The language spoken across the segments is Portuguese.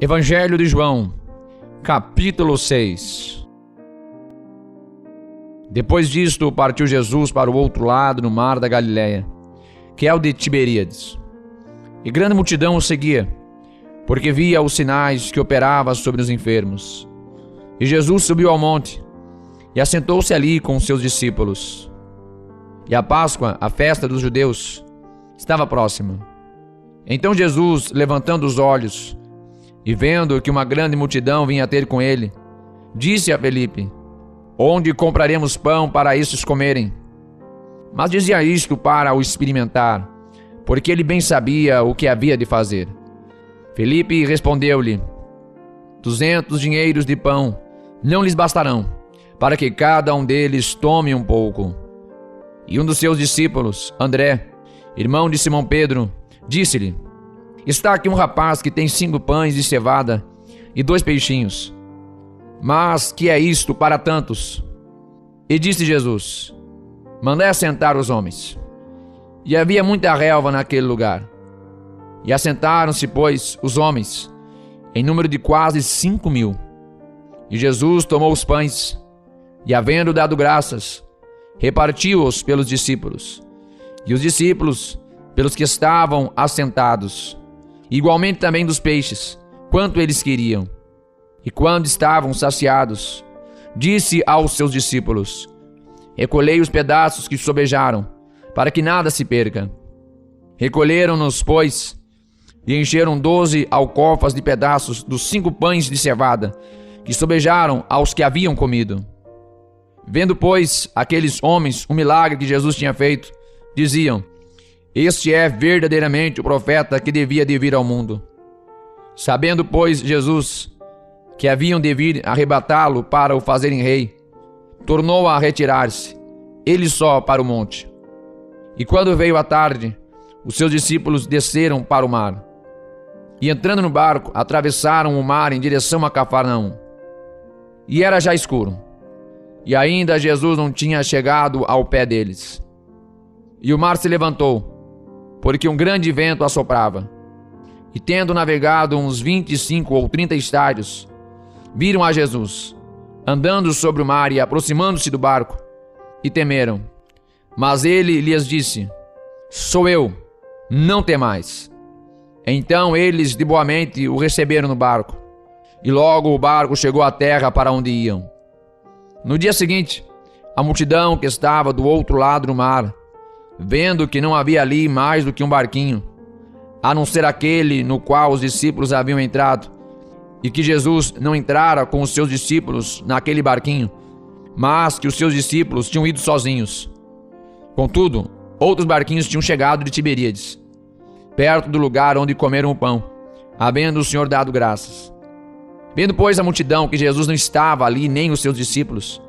Evangelho de João, capítulo 6. Depois disto, partiu Jesus para o outro lado, no mar da Galileia, que é o de Tiberíades. E grande multidão o seguia, porque via os sinais que operava sobre os enfermos. E Jesus subiu ao monte, e assentou-se ali com os seus discípulos. E a Páscoa, a festa dos judeus, estava próxima. Então Jesus, levantando os olhos, e vendo que uma grande multidão vinha ter com ele, disse a Felipe: onde compraremos pão para estes comerem? Mas dizia isto para o experimentar, porque ele bem sabia o que havia de fazer. Felipe respondeu-lhe: 200 dinheiros de pão não lhes bastarão, para que cada um deles tome um pouco. E um dos seus discípulos, André, irmão de Simão Pedro, disse-lhe: está aqui um rapaz que tem 5 pães de cevada e 2 peixinhos. Mas que é isto para tantos? E disse Jesus: mandai assentar os homens. E havia muita relva naquele lugar. E assentaram-se, pois, os homens, em número de quase 5.000. E Jesus tomou os pães, e havendo dado graças, repartiu-os pelos discípulos, e os discípulos pelos que estavam assentados, igualmente também dos peixes, quanto eles queriam. E quando estavam saciados, disse aos seus discípulos: recolhei os pedaços que sobejaram, para que nada se perca. Recolheram-nos, pois, e encheram 12 alcofas de pedaços dos 5 pães de cevada, que sobejaram aos que haviam comido. Vendo, pois, aqueles homens o milagre que Jesus tinha feito, diziam: este é verdadeiramente o profeta que devia de vir ao mundo. Sabendo, pois, Jesus que haviam de vir arrebatá-lo para o fazerem rei, tornou a retirar-se, ele só, para o monte. E quando veio a tarde, os seus discípulos desceram para o mar. E entrando no barco, atravessaram o mar em direção a Cafarnaum. E era já escuro, e ainda Jesus não tinha chegado ao pé deles. E o mar se levantou, porque um grande vento assoprava. E tendo navegado uns 25 ou 30 estádios, viram a Jesus, andando sobre o mar e aproximando-se do barco, e temeram. Mas ele lhes disse: sou eu, não temais. Então eles de boamente o receberam no barco, e logo o barco chegou à terra para onde iam. No dia seguinte, a multidão que estava do outro lado do mar, vendo que não havia ali mais do que um barquinho, a não ser aquele no qual os discípulos haviam entrado, e que Jesus não entrara com os seus discípulos naquele barquinho, mas que os seus discípulos tinham ido sozinhos. Contudo, outros barquinhos tinham chegado de Tiberíades, perto do lugar onde comeram o pão, havendo o Senhor dado graças. Vendo, pois, a multidão que Jesus não estava ali, nem os seus discípulos,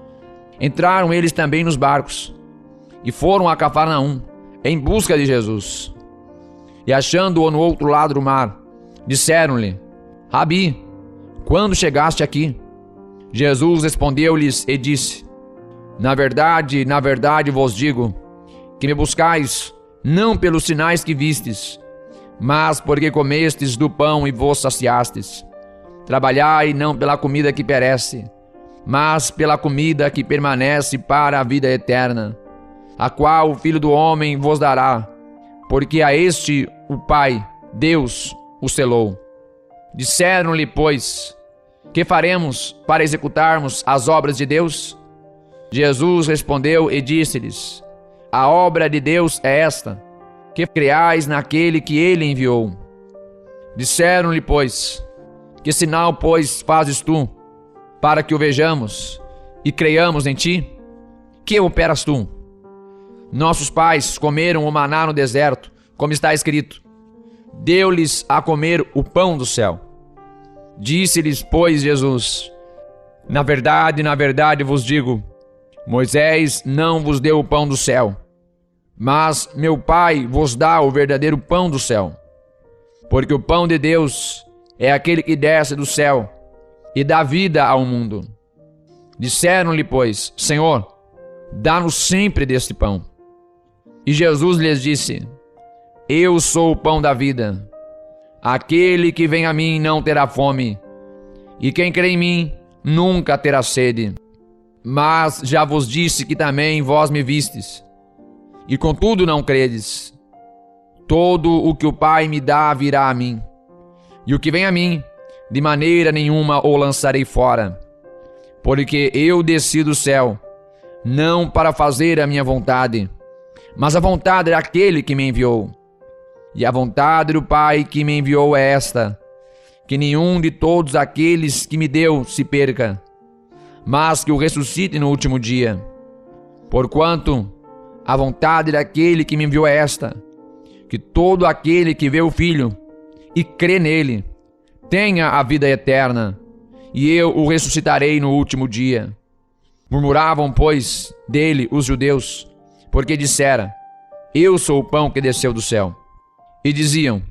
entraram eles também nos barcos, e foram a Cafarnaum, em busca de Jesus. E achando-o no outro lado do mar, disseram-lhe: Rabi, quando chegaste aqui? Jesus respondeu-lhes e disse: na verdade vos digo, que me buscais, não pelos sinais que vistes, mas porque comestes do pão e vos saciastes. Trabalhai não pela comida que perece, mas pela comida que permanece para a vida eterna, a qual o Filho do Homem vos dará, porque a este o Pai, Deus, o selou. Disseram-lhe, pois: que faremos para executarmos as obras de Deus? Jesus respondeu e disse-lhes: a obra de Deus é esta, que creais naquele que ele enviou. Disseram-lhe, pois: que sinal, pois, fazes tu, para que o vejamos e creiamos em ti? Que operas tu? Nossos pais comeram o maná no deserto, como está escrito: deu-lhes a comer o pão do céu. Disse-lhes, pois, Jesus: na verdade vos digo, Moisés não vos deu o pão do céu, mas meu Pai vos dá o verdadeiro pão do céu. Porque o pão de Deus é aquele que desce do céu e dá vida ao mundo. Disseram-lhe, pois: Senhor, dá-nos sempre deste pão. E Jesus lhes disse: eu sou o pão da vida. Aquele que vem a mim não terá fome, e quem crê em mim nunca terá sede. Mas já vos disse que também vós me vistes, e contudo não credes. Todo o que o Pai me dá virá a mim, e o que vem a mim, de maneira nenhuma o lançarei fora. Porque eu desci do céu, não para fazer a minha vontade, mas a vontade daquele que me enviou. E a vontade do Pai que me enviou é esta: que nenhum de todos aqueles que me deu se perca, mas que o ressuscite no último dia. Porquanto a vontade daquele que me enviou é esta: que todo aquele que vê o Filho e crê nele tenha a vida eterna, e eu o ressuscitarei no último dia. Murmuravam, pois, dele os judeus, porque dissera: eu sou o pão que desceu do céu. E diziam: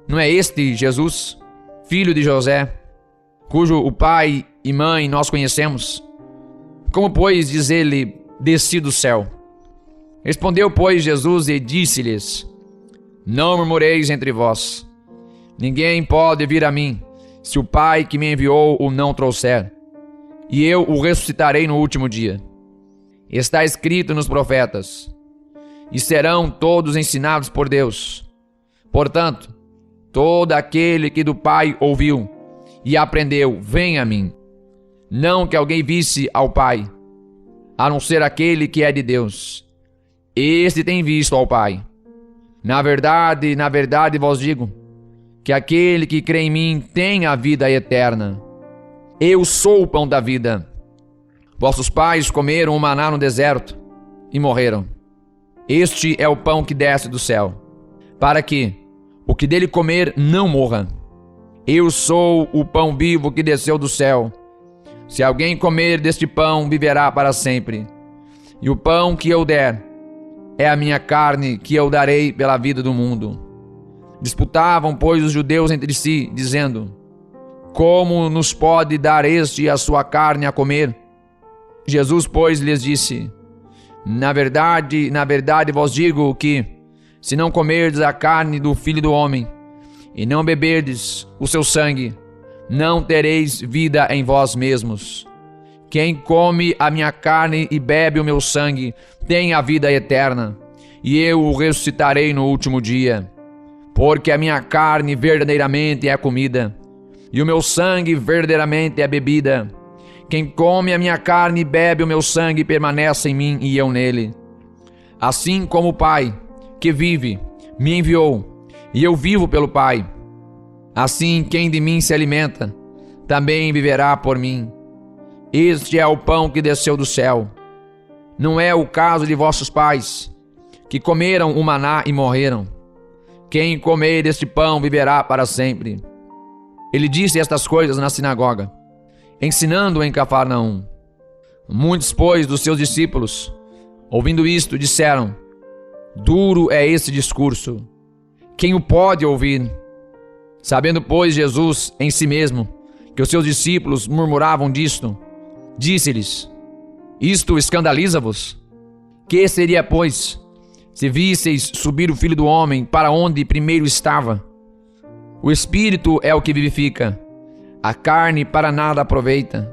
não é este Jesus, filho de José, cujo o pai e mãe nós conhecemos? Como, pois, diz ele, desci do céu? Respondeu, pois, Jesus e disse-lhes: não murmureis entre vós. Ninguém pode vir a mim, se o Pai que me enviou o não trouxer, e eu o ressuscitarei no último dia. Está escrito nos profetas: e serão todos ensinados por Deus. Portanto, todo aquele que do Pai ouviu e aprendeu, vem a mim. Não que alguém visse ao Pai, a não ser aquele que é de Deus. Este tem visto ao Pai. Na verdade vos digo, que aquele que crê em mim tem a vida eterna. Eu sou o pão da vida. Vossos pais comeram o maná no deserto e morreram. Este é o pão que desce do céu, para que o que dele comer não morra. Eu sou o pão vivo que desceu do céu. Se alguém comer deste pão, viverá para sempre. E o pão que eu der é a minha carne, que eu darei pela vida do mundo. Disputavam, pois, os judeus entre si, dizendo: como nos pode dar este a sua carne a comer? Jesus, pois, lhes disse: na verdade vos digo que, se não comerdes a carne do Filho do Homem, e não beberdes o seu sangue, não tereis vida em vós mesmos. Quem come a minha carne e bebe o meu sangue, tem a vida eterna, e eu o ressuscitarei no último dia. Porque a minha carne verdadeiramente é comida, e o meu sangue verdadeiramente é bebida. Quem come a minha carne e bebe o meu sangue permanece em mim e eu nele. Assim como o Pai, que vive, me enviou, e eu vivo pelo Pai, assim quem de mim se alimenta, também viverá por mim. Este é o pão que desceu do céu. Não é o caso de vossos pais, que comeram o maná e morreram. Quem comer deste pão viverá para sempre. Ele disse estas coisas na sinagoga, ensinando em Cafarnaum. Muitos, pois, dos seus discípulos, ouvindo isto, disseram: duro é esse discurso, quem o pode ouvir? Sabendo, pois, Jesus em si mesmo que os seus discípulos murmuravam disto, disse-lhes: isto escandaliza-vos? Que seria, pois, se visseis subir o Filho do Homem para onde primeiro estava? O Espírito é o que vivifica, a carne para nada aproveita.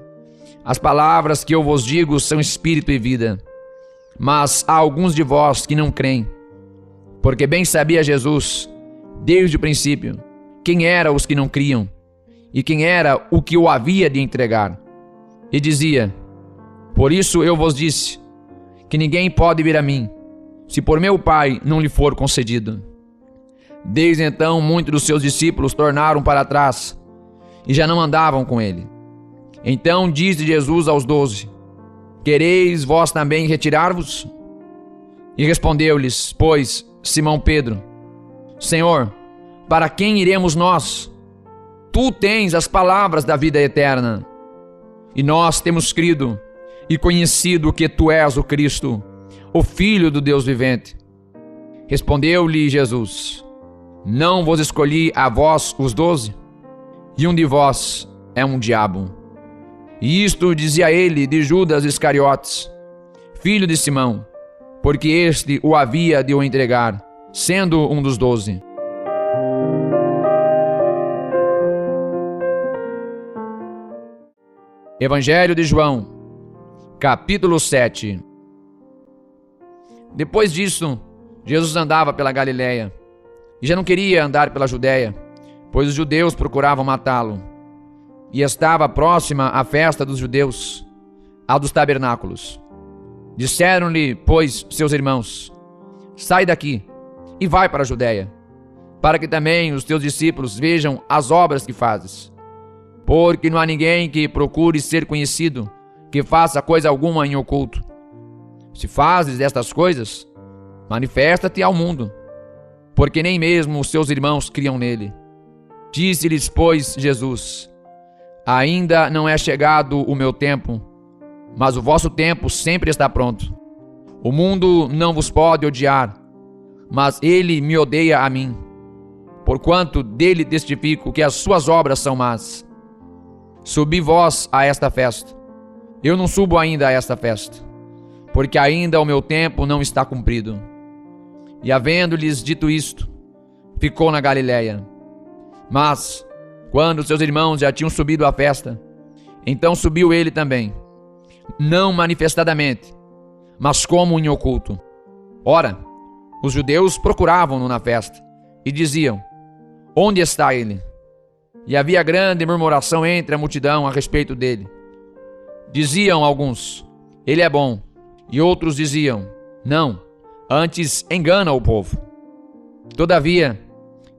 As palavras que eu vos digo são espírito e vida. Mas há alguns de vós que não creem, porque bem sabia Jesus, desde o princípio, quem eram os que não criam, e quem era o que o havia de entregar. E dizia: por isso eu vos disse, que ninguém pode vir a mim, se por meu Pai não lhe for concedido. Desde então muitos dos seus discípulos tornaram para trás, e já não andavam com ele. Então disse Jesus aos 12: quereis vós também retirar-vos? E respondeu-lhes, pois, Simão Pedro: Senhor, para quem iremos nós? Tu tens as palavras da vida eterna. E nós temos crido e conhecido que tu és o Cristo, o Filho do Deus vivente. Respondeu-lhe Jesus: não vos escolhi a vós os 12? E um de vós é um diabo. E isto dizia ele de Judas Iscariotes, filho de Simão, porque este o havia de o entregar, sendo um dos 12. Evangelho de João, capítulo 7. Depois disso, Jesus andava pela Galileia e já não queria andar pela Judéia, pois os judeus procuravam matá-lo. E estava próxima a festa dos judeus, a dos tabernáculos. Disseram-lhe, pois, seus irmãos: sai daqui e vai para a Judéia, para que também os teus discípulos vejam as obras que fazes. Porque não há ninguém que procure ser conhecido, que faça coisa alguma em oculto. Se fazes estas coisas, manifesta-te ao mundo, porque nem mesmo os seus irmãos criam nele. Disse-lhes, pois, Jesus: ainda não é chegado o meu tempo, mas o vosso tempo sempre está pronto. O mundo não vos pode odiar, mas ele me odeia a mim, porquanto dele testifico que as suas obras são más. Subi vós a esta festa. Eu não subo ainda a esta festa, porque ainda o meu tempo não está cumprido. E havendo-lhes dito isto, ficou na Galileia. Mas, quando seus irmãos já tinham subido à festa, então subiu ele também, não manifestadamente, mas como em oculto. Ora, os judeus procuravam-no na festa e diziam: onde está ele? E havia grande murmuração entre a multidão a respeito dele. Diziam alguns: ele é bom, e outros diziam: não, antes engana o povo. Todavia,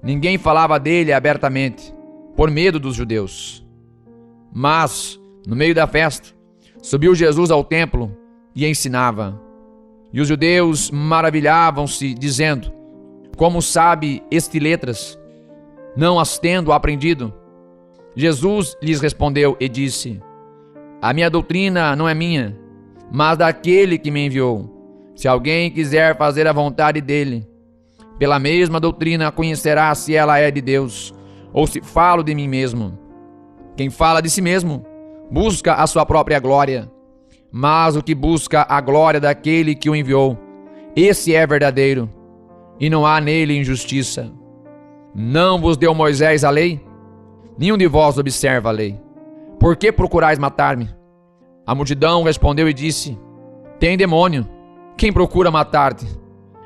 ninguém falava dele abertamente, por medo dos judeus. Mas, no meio da festa, subiu Jesus ao templo e ensinava. E os judeus maravilhavam-se, dizendo: como sabe este letras, não as tendo aprendido? Jesus lhes respondeu e disse: a minha doutrina não é minha, mas daquele que me enviou. Se alguém quiser fazer a vontade dele, pela mesma doutrina conhecerá se ela é de Deus, ou se falo de mim mesmo. Quem fala de si mesmo, busca a sua própria glória, mas o que busca a glória daquele que o enviou, esse é verdadeiro, e não há nele injustiça. Não vos deu Moisés a lei? Nenhum de vós observa a lei. Por que procurais matar-me? A multidão respondeu e disse: tem demônio, quem procura matar-te?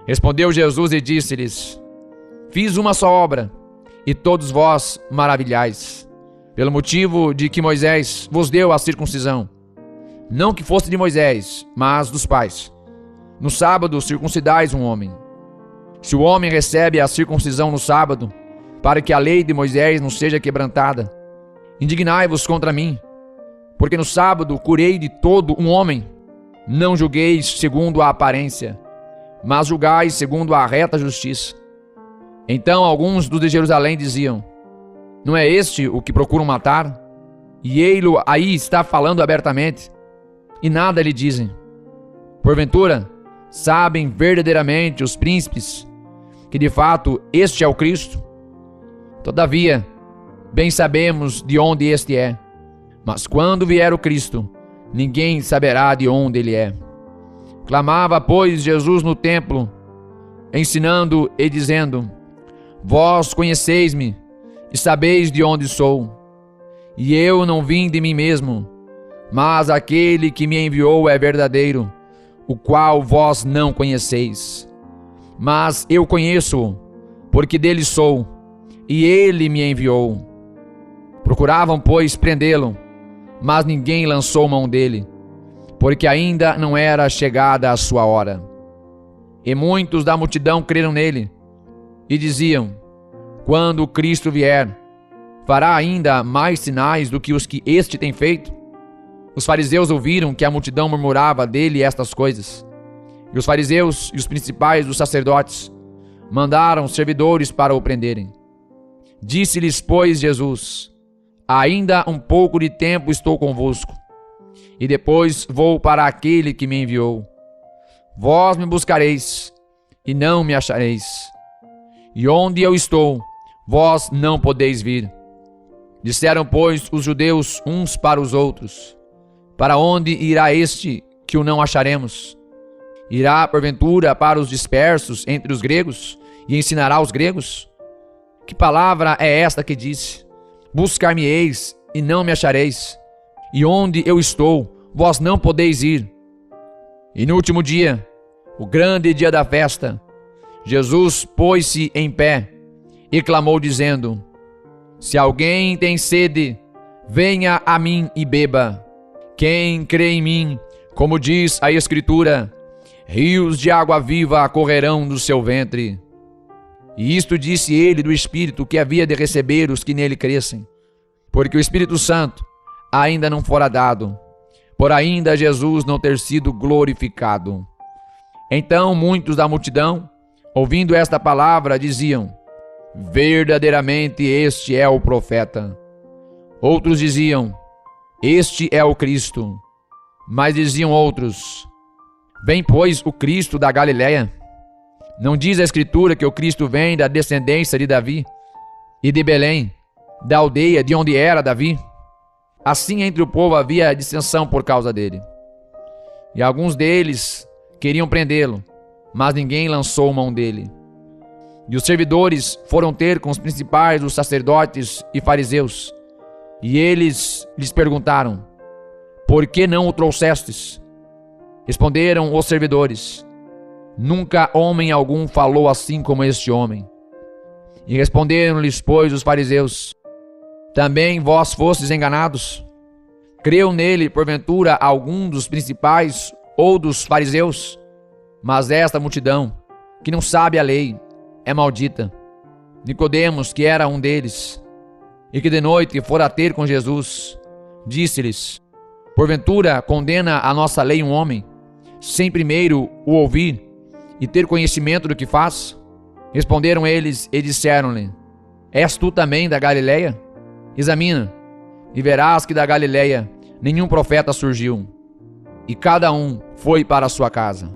Respondeu Jesus e disse-lhes: fiz uma só obra, e todos vós maravilhais, pelo motivo de que Moisés vos deu a circuncisão. Não que fosse de Moisés, mas dos pais. No sábado circuncidais um homem. Se o homem recebe a circuncisão no sábado, para que a lei de Moisés não seja quebrantada, indignai-vos contra mim, porque no sábado curei de todo um homem. Não julgueis segundo a aparência, mas julgais segundo a reta justiça. Então alguns dos de Jerusalém diziam: não é este o que procuram matar? E ei-lo aí está falando abertamente, e nada lhe dizem. Porventura, sabem verdadeiramente os príncipes que de fato este é o Cristo? Todavia, bem sabemos de onde este é, mas quando vier o Cristo, ninguém saberá de onde ele é. Clamava, pois, Jesus no templo, ensinando e dizendo: vós conheceis-me e sabeis de onde sou, e eu não vim de mim mesmo, mas aquele que me enviou é verdadeiro, o qual vós não conheceis. Mas eu conheço-o, porque dele sou, e ele me enviou. Procuravam, pois, prendê-lo, mas ninguém lançou mão dele, porque ainda não era chegada a sua hora. E muitos da multidão creram nele, e diziam: quando o Cristo vier, fará ainda mais sinais do que os que este tem feito? Os fariseus ouviram que a multidão murmurava dele estas coisas. E os fariseus e os principais dos sacerdotes mandaram servidores para o prenderem. Disse-lhes, pois, Jesus: ainda um pouco de tempo estou convosco, e depois vou para aquele que me enviou. Vós me buscareis, e não me achareis. E onde eu estou, vós não podeis vir. Disseram, pois, os judeus uns para os outros: para onde irá este que o não acharemos? Irá, porventura, para os dispersos entre os gregos e ensinará os gregos? Que palavra é esta que disse: buscar-me-eis e não me achareis? e onde eu estou, vós não podeis ir. E no último dia, o grande dia da festa, Jesus pôs-se em pé e clamou dizendo: se alguém tem sede, venha a mim e beba. Quem crê em mim, como diz a Escritura, rios de água viva correrão do seu ventre. E isto disse ele do Espírito que havia de receber os que nele crescem, porque o Espírito Santo ainda não fora dado, por ainda Jesus não ter sido glorificado. Então muitos da multidão, ouvindo esta palavra, diziam: verdadeiramente este é o profeta. Outros diziam: este é o Cristo. Mas diziam outros: vem, pois, o Cristo da Galileia? Não diz a Escritura que o Cristo vem da descendência de Davi e de Belém, da aldeia de onde era Davi? Assim entre o povo havia dissensão por causa dele. E alguns deles queriam prendê-lo, mas ninguém lançou mão dele. E os servidores foram ter com os principais, os sacerdotes e fariseus. E eles lhes perguntaram: por que não o trouxestes? Responderam os servidores: nunca homem algum falou assim como este homem. E responderam-lhes, pois, os fariseus: também vós fostes enganados? Creu nele, porventura, algum dos principais ou dos fariseus? Mas esta multidão, que não sabe a lei, é maldita. Nicodemos, que era um deles, e que de noite fora ter com Jesus, disse-lhes: porventura condena a nossa lei um homem, sem primeiro o ouvir e ter conhecimento do que faz? Responderam eles e disseram-lhe: és tu também da Galileia? Examina, e verás que da Galileia nenhum profeta surgiu. E cada um foi para a sua casa.